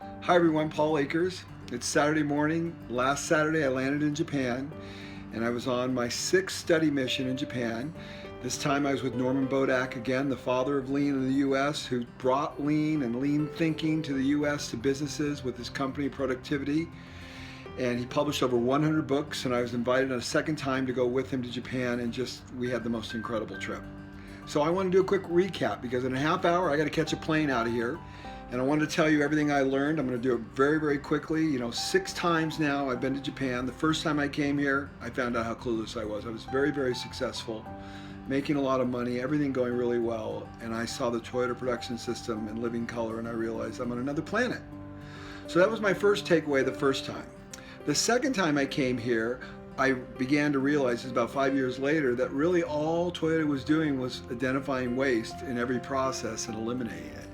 Hi everyone, Paul Akers. It's Saturday morning. Last Saturday I landed in Japan and I was on my sixth study mission in Japan. This time I was with Norman Bodak again, the father of lean in the US, who brought lean and lean thinking to the US to businesses with his company Productivity. And he published over 100 books, and I was invited a second time to go with him to Japan, and we had the most incredible trip. So I want to do a quick recap because in a half hour I got to catch a plane out of here. And I wanted to tell you everything I learned. I'm going to do it very, very quickly. 6 times now I've been to Japan. The first time I came here, I found out how clueless I was. I was very, very successful, making a lot of money, everything going really well. And I saw the Toyota production system in living color, and I realized I'm on another planet. So that was my first takeaway the first time. The second time I came here, I began to realize, about 5 years later, that really all Toyota was doing was identifying waste in every process and eliminating it.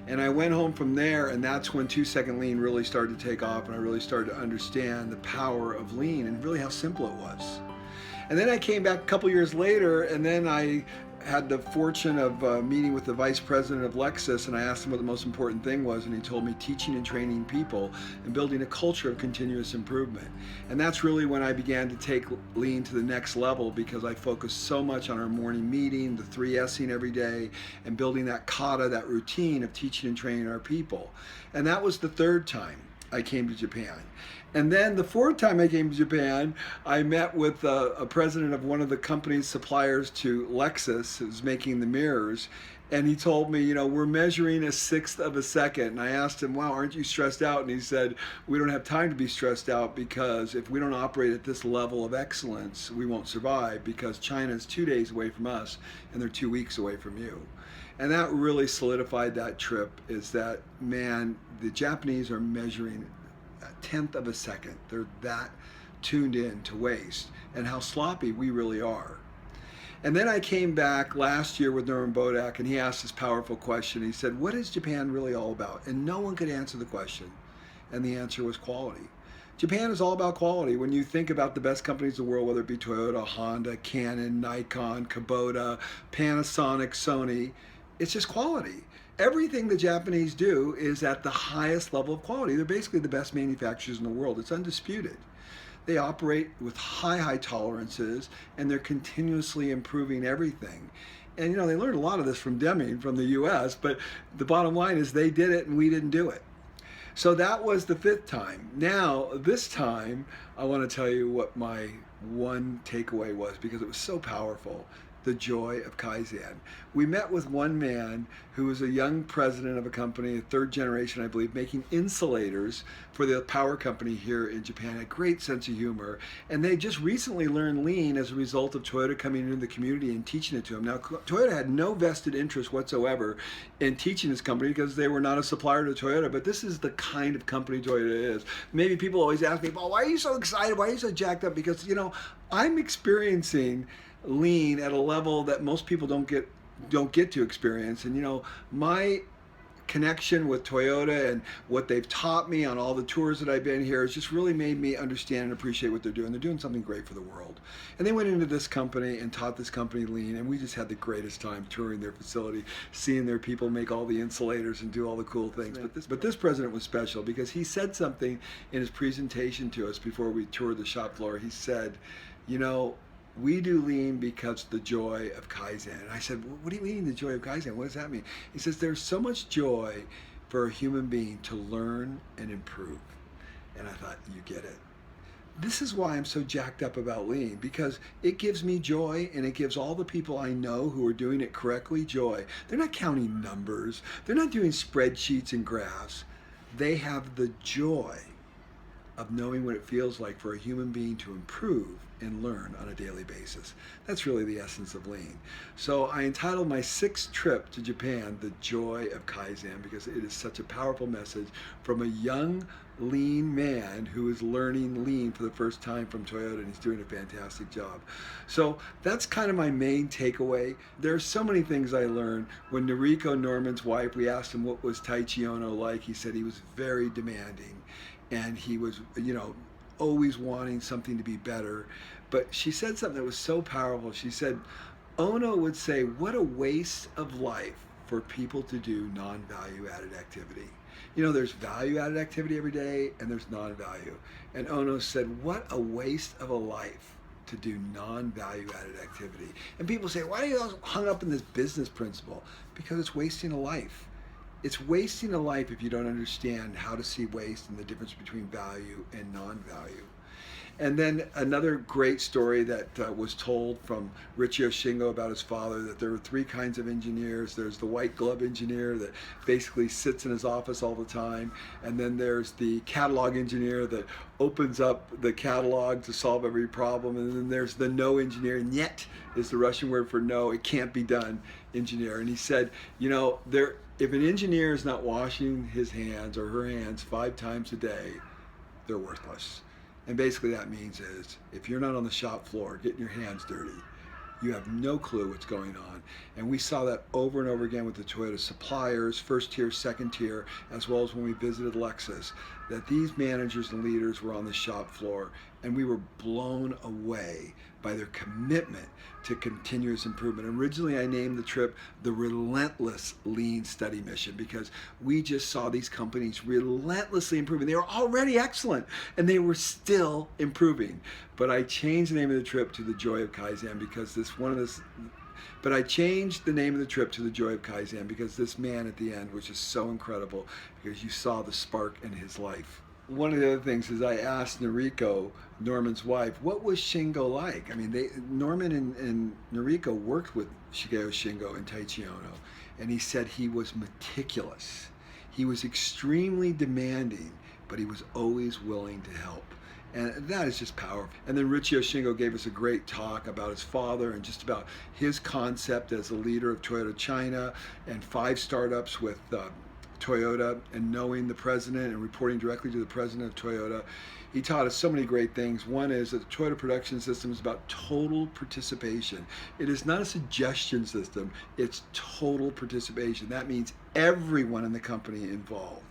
And I went home from there, and that's when 2-second lean really started to take off, and I really started to understand the power of lean and really how simple it was. And then I came back a couple years later, and then I had the fortune of meeting with the vice president of Lexus, and I asked him what the most important thing was, and he told me teaching and training people and building a culture of continuous improvement. And that's really when I began to take lean to the next level, because I focused so much on our morning meeting, the 3S'ing every day, and building that kata, that routine of teaching and training our people. And that was the third time I came to Japan. And then the fourth time I came to Japan, I met with a president of one of the company's suppliers to Lexus, who's making the mirrors. And he told me, we're measuring 1/6 of a second. And I asked him, wow, aren't you stressed out? And he said, we don't have time to be stressed out, because if we don't operate at this level of excellence, we won't survive, because China is 2 days away from us and they're 2 weeks away from you. And that really solidified that trip, is that, man, the Japanese are measuring 1/10 of a second. They're that tuned in to waste and how sloppy we really are. And then I came back last year with Norman Bodak, and he asked this powerful question. He said, what is Japan really all about? And no one could answer the question. And the answer was quality. Japan is all about quality. When you think about the best companies in the world, whether it be Toyota, Honda, Canon, Nikon, Kubota, Panasonic, Sony, it's just quality. Everything the Japanese do is at the highest level of quality. They're basically the best manufacturers in the world. It's undisputed. They operate with high tolerances, and they're continuously improving everything. And they learned a lot of this from Deming from the US, but the bottom line is they did it and we didn't do it. So that was the fifth time. Now, this time, I want to tell you what my one takeaway was, because it was so powerful. The joy of Kaizen. We met with one man who was a young president of a company, a third generation, I believe, making insulators for the power company here in Japan. A great sense of humor. And they just recently learned lean as a result of Toyota coming into the community and teaching it to them. Now, Toyota had no vested interest whatsoever in teaching this company, because they were not a supplier to Toyota, but this is the kind of company Toyota is. Maybe people always ask me, well, why are you so excited? Why are you so jacked up? Because, I'm experiencing lean at a level that most people don't get to experience. And my connection with Toyota and what they've taught me on all the tours that I've been here has just really made me understand and appreciate what they're doing. They're doing something great for the world. And they went into this company and taught this company lean, and we just had the greatest time touring their facility, seeing their people make all the insulators and do all the cool things. But this president was special, because he said something in his presentation to us before we toured the shop floor. He said, we do lean because the joy of Kaizen. And I said, what do you mean the joy of Kaizen? What does that mean? He says, there's so much joy for a human being to learn and improve. And I thought, you get it. This is why I'm so jacked up about lean, because it gives me joy, and it gives all the people I know who are doing it correctly joy. They're not counting numbers. They're not doing spreadsheets and graphs. They have the joy of knowing what it feels like for a human being to improve and learn on a daily basis. That's really the essence of lean. So I entitled my sixth trip to Japan, The Joy of Kaizen, because it is such a powerful message from a young lean man who is learning lean for the first time from Toyota, and he's doing a fantastic job. So that's kind of my main takeaway. There's so many things I learned. When Noriko, Norman's wife, we asked him what was Taichi Ono like, he said he was very demanding, and he was, always wanting something to be better. But she said something that was so powerful. She said, Ono would say, what a waste of life for people to do non-value added activity. You know, there's value-added activity every day, and there's non-value. And Ono said, what a waste of a life to do non-value-added activity. And people say, why are you hung up in this business principle? Because it's wasting a life. It's wasting a life if you don't understand how to see waste and the difference between value and non-value. And then another great story that was told from Richio Shingo about his father, that there were three kinds of engineers. There's the white glove engineer that basically sits in his office all the time. And then there's the catalog engineer that opens up the catalog to solve every problem. And then there's the no engineer, "Niet" is the Russian word for no, it can't be done engineer. And he said, you know, if an engineer is not washing his hands or her hands 5 times a day, they're worthless. And basically that means is, if you're not on the shop floor getting your hands dirty, you have no clue what's going on. And we saw that over and over again with the Toyota suppliers, first tier, second tier, as well as when we visited Lexus, that these managers and leaders were on the shop floor, and we were blown away by their commitment to continuous improvement. Originally, I named the trip the Relentless Lean Study Mission, because we just saw these companies relentlessly improving. They were already excellent, and they were still improving. But I changed the name of the trip to the Joy of Kaizen because this man at the end was just so incredible, because you saw the spark in his life. One of the other things is I asked Noriko, Norman's wife, what was Shingo like? I mean, Norman and Noriko worked with Shigeo Shingo and Taiichi Ono, and he said he was meticulous. He was extremely demanding, but he was always willing to help. And that is just powerful. And then Richio Shingo gave us a great talk about his father and just about his concept as a leader of Toyota China and 5 startups with Toyota, and knowing the president and reporting directly to the president of Toyota. He taught us so many great things. One is that the Toyota production system is about total participation. It is not a suggestion system, it's total participation. That means everyone in the company involved.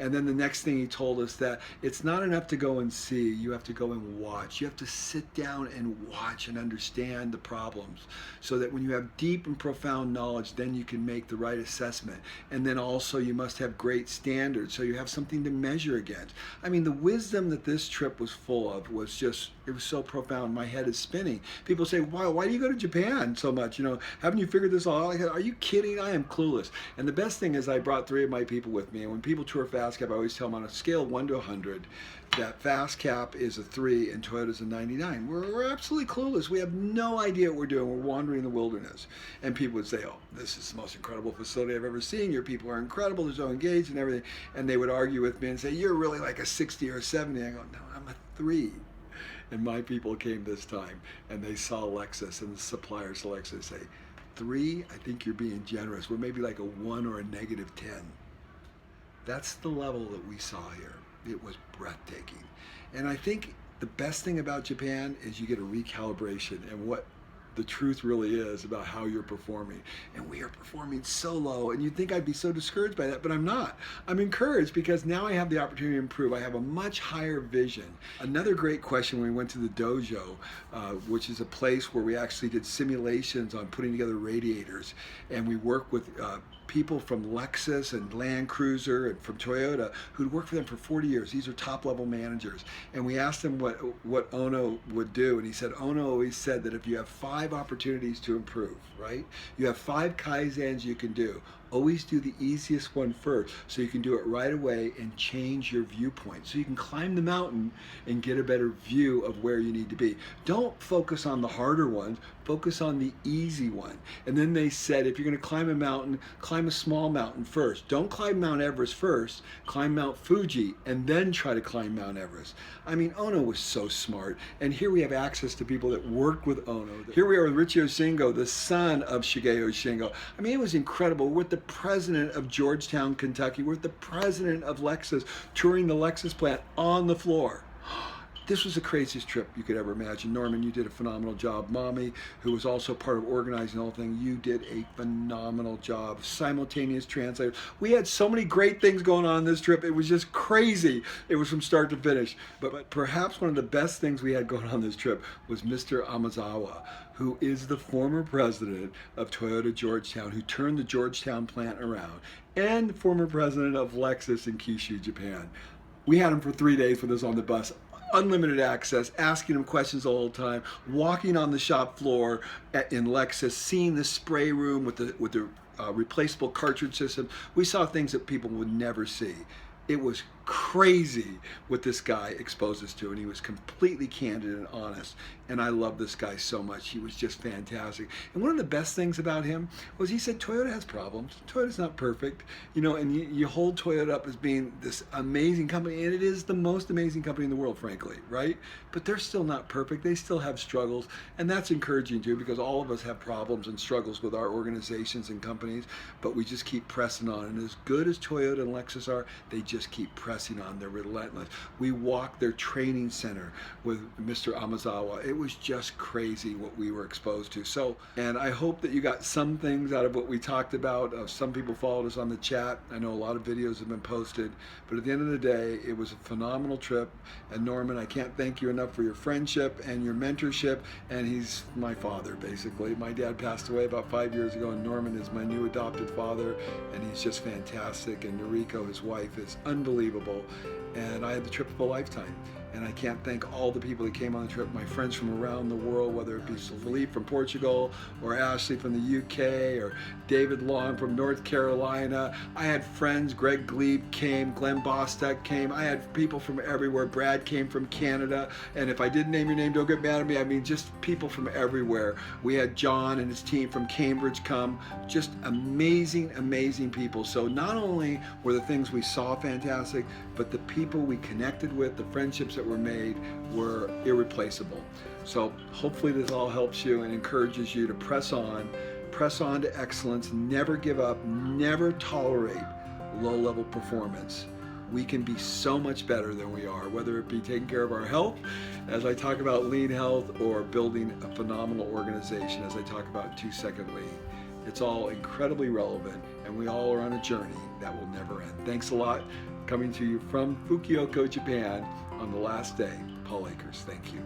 And then the next thing he told us, that it's not enough to go and see, you have to go and watch. You have to sit down and watch and understand the problems, so that when you have deep and profound knowledge, then you can make the right assessment. And then also you must have great standards, so you have something to measure against. I mean, the wisdom that this trip was full of was just, it was so profound. My head is spinning. People say, why do you go to Japan so much? You know, haven't you figured this all out? Are you kidding? I am clueless. And the best thing is I brought 3 of my people with me, and when people tour FastCap, I always tell them on a scale of 1 to 100 that FastCap is a 3 and Toyota's a 99. We're absolutely clueless. We have no idea what we're doing. We're wandering in the wilderness. And people would say, oh, this is the most incredible facility I've ever seen. Your people are incredible. They're so engaged and everything. And they would argue with me and say, you're really like a 60 or a 70. I go, no, I'm a 3. And my people came this time, and they saw Lexus and the suppliers of Lexus say, 3, I think you're being generous. We're maybe like a 1 or a negative 10. That's the level that we saw here. It was breathtaking. And I think the best thing about Japan is you get a recalibration and what the truth really is about how you're performing. And we are performing so low, and you'd think I'd be so discouraged by that, but I'm not. I'm encouraged because now I have the opportunity to improve. I have a much higher vision. Another great question when we went to the dojo, which is a place where we actually did simulations on putting together radiators, and we work with people from Lexus and Land Cruiser and from Toyota who'd worked for them for 40 years. These are top-level managers. And we asked him what Ono would do, and he said Ono always said that if you have 5 opportunities to improve, right? You have 5 Kaizens you can do. Always do the easiest one first, so you can do it right away and change your viewpoint. So you can climb the mountain and get a better view of where you need to be. Don't focus on the harder ones, focus on the easy one. And then they said, if you're gonna climb a mountain, climb a small mountain first. Don't climb Mount Everest first, climb Mount Fuji, and then try to climb Mount Everest. I mean, Ono was so smart. And here we have access to people that worked with Ono. Here we are with Richio Shingo, the son of Shigeo Shingo. I mean, it was incredible. We're with the president of Georgetown, Kentucky. We're with the president of Lexus, touring the Lexus plant on the floor. This was the craziest trip you could ever imagine. Norman, you did a phenomenal job. Mommy, who was also part of organizing the whole thing, you did a phenomenal job. Simultaneous translators. We had so many great things going on this trip. It was just crazy. It was from start to finish. But perhaps one of the best things we had going on this trip was Mr. Amazawa, who is the former president of Toyota Georgetown, who turned the Georgetown plant around, and former president of Lexus in Kyushu, Japan. We had him for 3 days with us on the bus. Unlimited access, asking him questions the whole time, walking on the shop floor in Lexus, seeing the spray room with the replaceable cartridge system. We saw things that people would never see. It was crazy what this guy exposed us to, and he was completely candid and honest, and I love this guy so much. He was just fantastic. And one of the best things about him was he said Toyota has problems. Toyota's not perfect, you know, and you hold Toyota up as being this amazing company, and it is the most amazing company in the world, frankly, right? But they're still not perfect. They still have struggles, and that's encouraging too, because all of us have problems and struggles with our organizations and companies, but we just keep pressing on. And as good as Toyota and Lexus are, they just keep pressing on. They're relentless. We walked their training center with Mr. Amazawa. It was just crazy what we were exposed to. So, and I hope that you got some things out of what we talked about. Some people followed us on the chat. I know a lot of videos have been posted, but at the end of the day, it was a phenomenal trip. And Norman, I can't thank you enough for your friendship and your mentorship. And he's my father, basically. My dad passed away about 5 years ago, and Norman is my new adopted father, and he's just fantastic. And Noriko, his wife, is unbelievable. And I had the trip of a lifetime. And I can't thank all the people that came on the trip, my friends from around the world, whether it be Philippe from Portugal, or Ashley from the UK, or David Long from North Carolina. I had friends, Greg Glebe came, Glenn Bostek came. I had people from everywhere. Brad came from Canada. And if I didn't name your name, don't get mad at me. I mean, just people from everywhere. We had John and his team from Cambridge come. Just amazing, amazing people. So not only were the things we saw fantastic, but the people we connected with, the friendships that were made were irreplaceable. So hopefully this all helps you and encourages you to press on to excellence, never give up, never tolerate low-level performance. We can be so much better than we are, whether it be taking care of our health, as I talk about lean health, or building a phenomenal organization, as I talk about 2-second lean. It's all incredibly relevant, and we all are on a journey that will never end. Thanks a lot. Coming to you from Fukuoka, Japan, on the last day, Paul Akers. Thank you.